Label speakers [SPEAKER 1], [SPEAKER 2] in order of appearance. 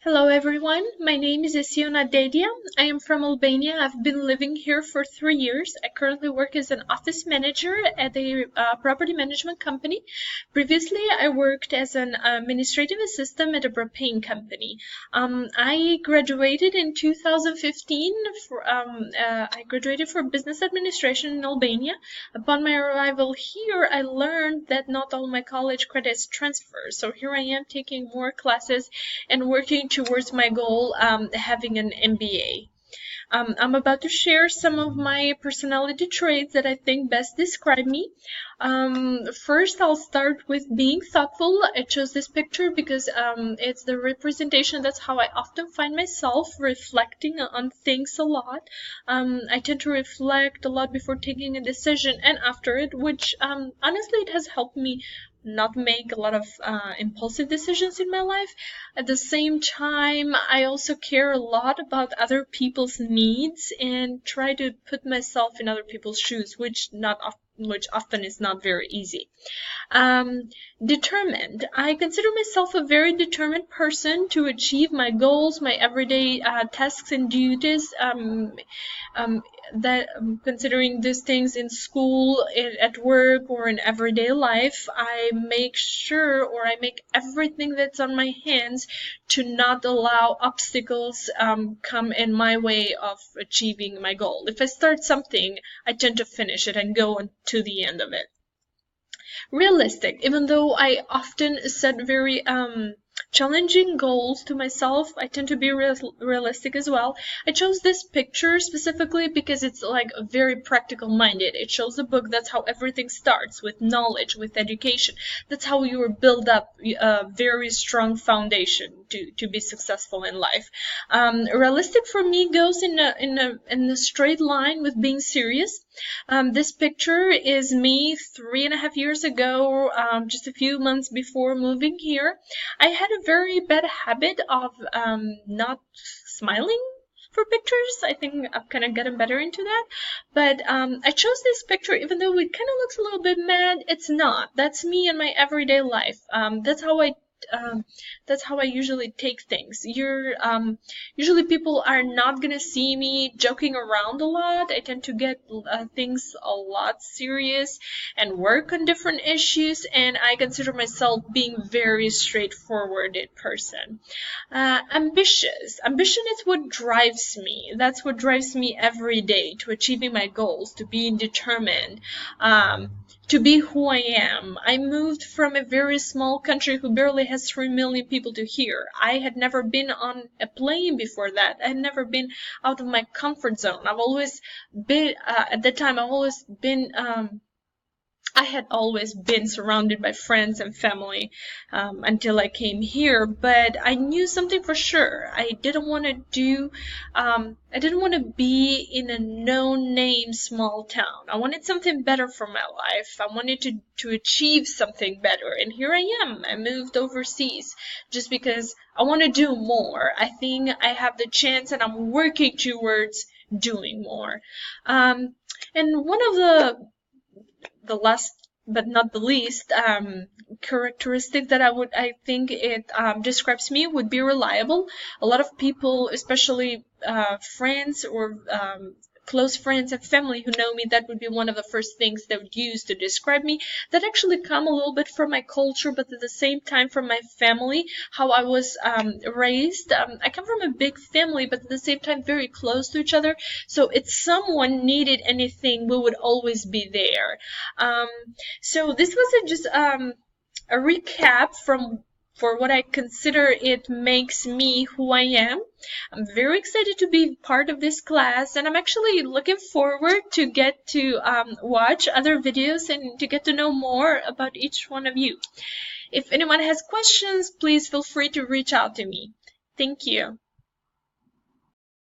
[SPEAKER 1] Hello everyone, my name is Isiona Dedia. I am from Albania. I've been living here for 3 years. I currently work as an office manager at a property management company. Previously, I worked as an administrative assistant at a propane company. I graduated in 2015. I graduated for business administration in Albania. Upon my arrival here, I learned that not all my college credits transfer. So here I am taking more classes and working towards my goal, having an MBA. I'm about to share some of my personality traits that I think best describe me. First, I'll start with being thoughtful. I chose this picture because it's the representation. That's how I often find myself reflecting on things a lot. I tend to reflect a lot before taking a decision and after it, which honestly, it has helped me not make a lot of impulsive decisions in my life. At the same time, I also care a lot about other people's needs and try to put myself in other people's shoes, which often is not very easy. Um, Determined. I consider myself a very determined person to achieve my goals, my everyday tasks and duties. Um, Considering these things in school, at work, or in everyday life, I make sure, or I make everything that's on my hands to not allow obstacles come in my way of achieving my goal. If I start something, I tend to finish it and go on to the end of it. Realistic, even though I often set very challenging goals to myself, I tend to be realistic as well. I chose this picture specifically because it's like very practical minded. It shows the book. That's how everything starts, with knowledge, with education. That's how you build up a very strong foundation to be successful in life. Realistic for me goes in a straight line with being serious. This picture is me 3.5 years ago, just a few months before moving here. I had a very bad habit of not smiling for pictures. I think I've kind of gotten better into that. But I chose this picture even though it kind of looks a little bit mad. It's not. That's me in my everyday life. That's how I usually take things. Usually people are not gonna see me joking around a lot. I tend to get things a lot serious and work on different issues, and I consider myself being very straightforward person. Ambitious. Ambition is what drives me. That's what drives me every day to achieving my goals, to being determined. To be who I am. I moved from a very small country who barely has 3 million people to here. I had never been on a plane before that. I had never been out of my comfort zone. I've always been, at that time, I had always been surrounded by friends and family until I came here, but I knew something for sure. I didn't want to be in a no-name small town. I wanted something better for my life. I wanted to achieve something better, and here I am. I moved overseas just because I want to do more. I think I have the chance, and I'm working towards doing more. And one of the last but not the least characteristic that I think it describes me would be reliable. A lot of people, especially friends or close friends and family who know me, that would be one of the first things they would use to describe me. That actually come a little bit from my culture, but at the same time from my family, how I was raised. I come from a big family, but at the same time very close to each other. So if someone needed anything, we would always be there. So this was just a recap for what I consider it makes me who I am. I'm very excited to be part of this class, and I'm actually looking forward to get to watch other videos and to get to know more about each one of you. If anyone has questions, please feel free to reach out to me. Thank you.